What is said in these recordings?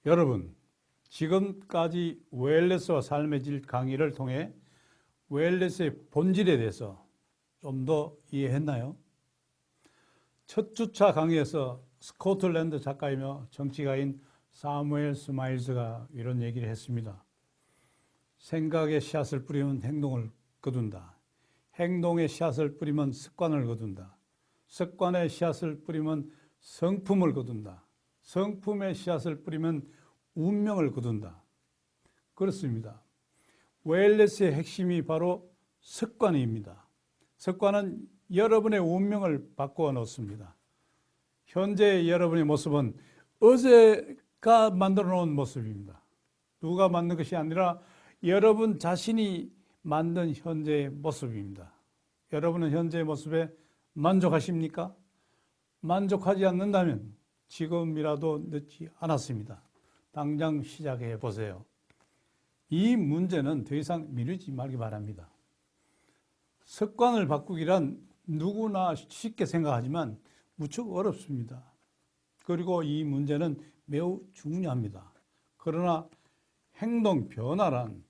여러분, 지금까지 웰네스와 삶의 질 강의를 통해 웰네스의 본질에 대해서 좀 더 이해했나요? 첫 주차 강의에서 스코틀랜드 작가이며 정치가인 사무엘 스마일즈가 이런 얘기를 했습니다. 생각의 씨앗을 뿌리면 행동을 거둔다. 행동의 씨앗을 뿌리면 습관을 거둔다. 습관의 씨앗을 뿌리면 성품을 거둔다. 성품의 씨앗을 뿌리면 운명을 거둔다. 그렇습니다. 웰네스의 핵심이 바로 습관입니다. 습관은 여러분의 운명을 바꾸어 놓습니다. 현재의 여러분의 모습은 어제가 만들어 놓은 모습입니다. 누가 만든 것이 아니라 여러분 자신이 만든 현재의 모습입니다. 여러분은 현재의 모습에 만족하십니까? 만족하지 않는다면 지금이라도 늦지 않았습니다. 당장 시작해 보세요. 이 문제는 더 이상 미루지 말기 바랍니다. 습관을 바꾸기란 누구나 쉽게 생각하지만 무척 어렵습니다. 그리고 이 문제는 매우 중요합니다. 그러나 행동 변화란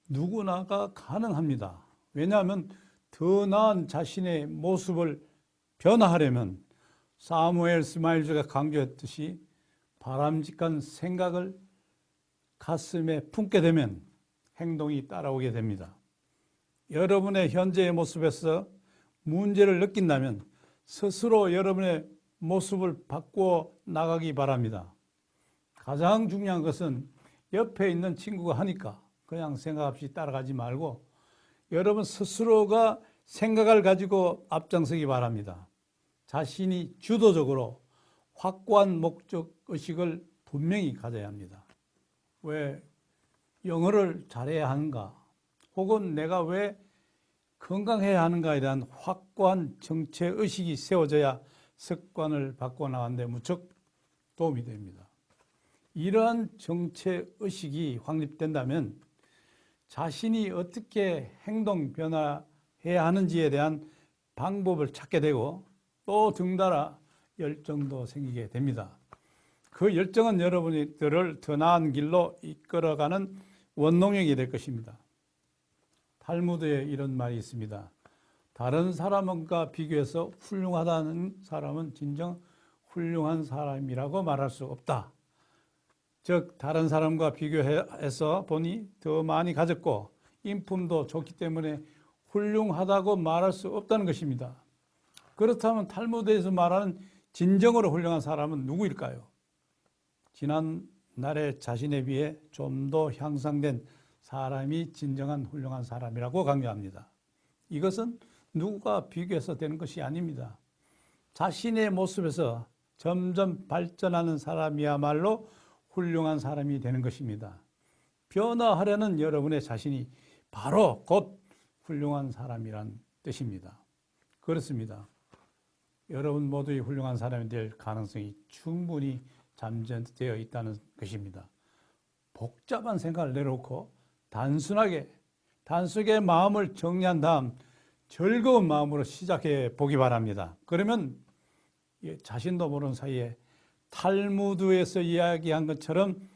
누구나가 가능합니다. 왜냐하면 더 나은 자신의 모습을 변화하려면 사무엘 스마일즈가 강조했듯이 바람직한 생각을 가슴에 품게 되면 행동이 따라오게 됩니다. 여러분의 현재의 모습에서 문제를 느낀다면 스스로 여러분의 모습을 바꾸어 나가기 바랍니다. 가장 중요한 것은 옆에 있는 친구가 하니까 그냥 생각 없이 따라가지 말고 여러분 스스로가 생각을 가지고 앞장서기 바랍니다. 자신이 주도적으로 확고한 목적의식을 분명히 가져야 합니다. 왜 영어를 잘해야 하는가? 혹은 내가 왜 건강해야 하는가에 대한 확고한 정체의식이 세워져야 습관을 바꿔 나가는데 무척 도움이 됩니다. 이러한 정체의식이 확립된다면 자신이 어떻게 행동 변화해야 하는지에 대한 방법을 찾게 되고 또 덩달아 열정도 생기게 됩니다. 그 열정은 여러분들을 더 나은 길로 이끌어가는 원동력이 될 것입니다. 탈무드에 이런 말이 있습니다. 다른 사람과 비교해서 훌륭하다는 사람은 진정 훌륭한 사람이라고 말할 수 없다. 즉 다른 사람과 비교해서 보니 더 많이 가졌고 인품도 좋기 때문에 훌륭하다고 말할 수 없다는 것입니다. 그렇다면 탈무드에서 말하는 진정으로 훌륭한 사람은 누구일까요? 지난날의 자신에 비해 좀 더 향상된 사람이 진정한 훌륭한 사람이라고 강조합니다. 이것은 누구가 비교해서 되는 것이 아닙니다. 자신의 모습에서 점점 발전하는 사람이야말로 훌륭한 사람이 되는 것입니다. 변화하려는 여러분의 자신이 바로 곧 훌륭한 사람이란 뜻입니다. 그렇습니다. 여러분 모두의 훌륭한 사람이 될 가능성이 충분히 잠재되어 있다는 것입니다. 복잡한 생각을 내려놓고 단순하게 마음을 정리한 다음 즐거운 마음으로 시작해 보기 바랍니다. 그러면 자신도 모르는 사이에 탈무드에서 이야기한 것처럼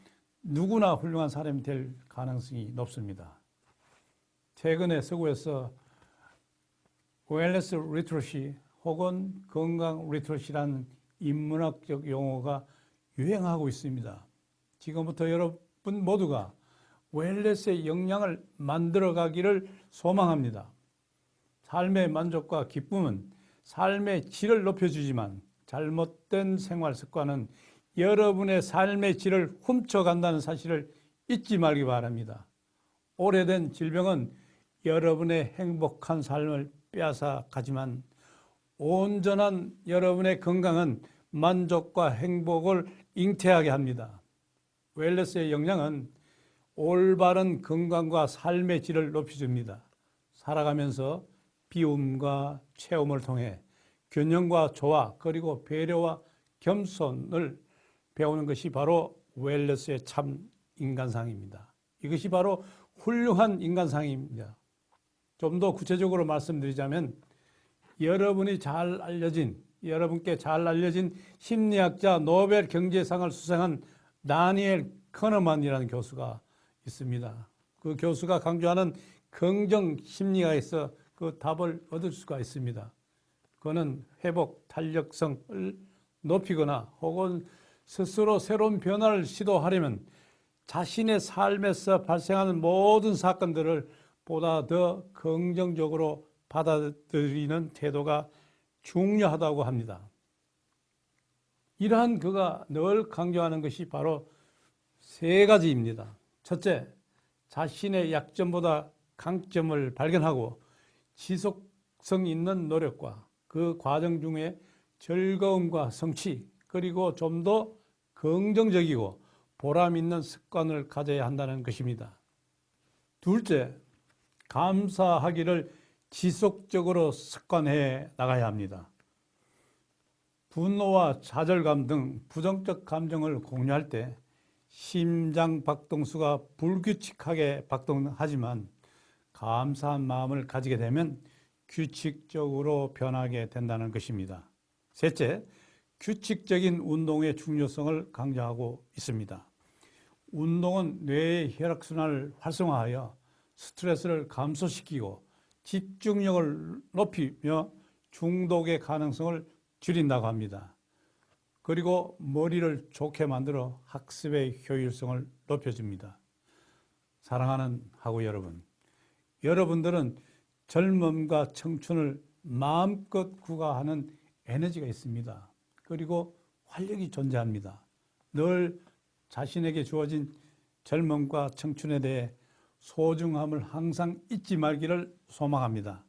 누구나 훌륭한 사람이 될 가능성이 높습니다. 최근에 서구에서 웰네스 리트러시 혹은 건강 리트러시라는 인문학적 용어가 유행하고 있습니다. 지금부터 여러분 모두가 웰네스의 역량을 만들어가기를 소망합니다. 삶의 만족과 기쁨은 삶의 질을 높여주지만 잘못된 생활 습관은 여러분의 삶의 질을 훔쳐간다는 사실을 잊지 말기 바랍니다. 오래된 질병은 여러분의 행복한 삶을 빼앗아 가지만 온전한 여러분의 건강은 만족과 행복을 잉태하게 합니다. 웰네스의 역량은 올바른 건강과 삶의 질을 높여줍니다. 살아가면서 비움과 체험을 통해 균형과 조화 그리고 배려와 겸손을 배우는 것이 바로 웰네스의 참 인간상입니다. 이것이 바로 훌륭한 인간상입니다. 좀 더 구체적으로 말씀드리자면 여러분께 잘 알려진 심리학자 노벨 경제상을 수상한 다니엘 커너만이라는 교수가 있습니다. 그 교수가 강조하는 긍정 심리학에서 그 답을 얻을 수가 있습니다. 그는 회복 탄력성을 높이거나 혹은 스스로 새로운 변화를 시도하려면 자신의 삶에서 발생하는 모든 사건들을 보다 더 긍정적으로 받아들이는 태도가 중요하다고 합니다. 이러한 그가 늘 강조하는 것이 바로 세 가지입니다. 첫째, 자신의 약점보다 강점을 발견하고 지속성 있는 노력과 그 과정 중에 즐거움과 성취, 그리고 좀 더 긍정적이고 보람 있는 습관을 가져야 한다는 것입니다. 둘째, 감사하기를 지속적으로 습관해 나가야 합니다. 분노와 좌절감 등 부정적 감정을 공유할 때 심장 박동수가 불규칙하게 박동하지만 감사한 마음을 가지게 되면 규칙적으로 변하게 된다는 것입니다. 셋째, 규칙적인 운동의 중요성을 강조하고 있습니다. 운동은 뇌의 혈액순환을 활성화하여 스트레스를 감소시키고 집중력을 높이며 중독의 가능성을 줄인다고 합니다. 그리고 머리를 좋게 만들어 학습의 효율성을 높여줍니다. 사랑하는 학우 여러분, 여러분들은 젊음과 청춘을 마음껏 구가하는 에너지가 있습니다. 그리고 활력이 존재합니다. 늘 자신에게 주어진 젊음과 청춘에 대해 소중함을 항상 잊지 말기를 소망합니다.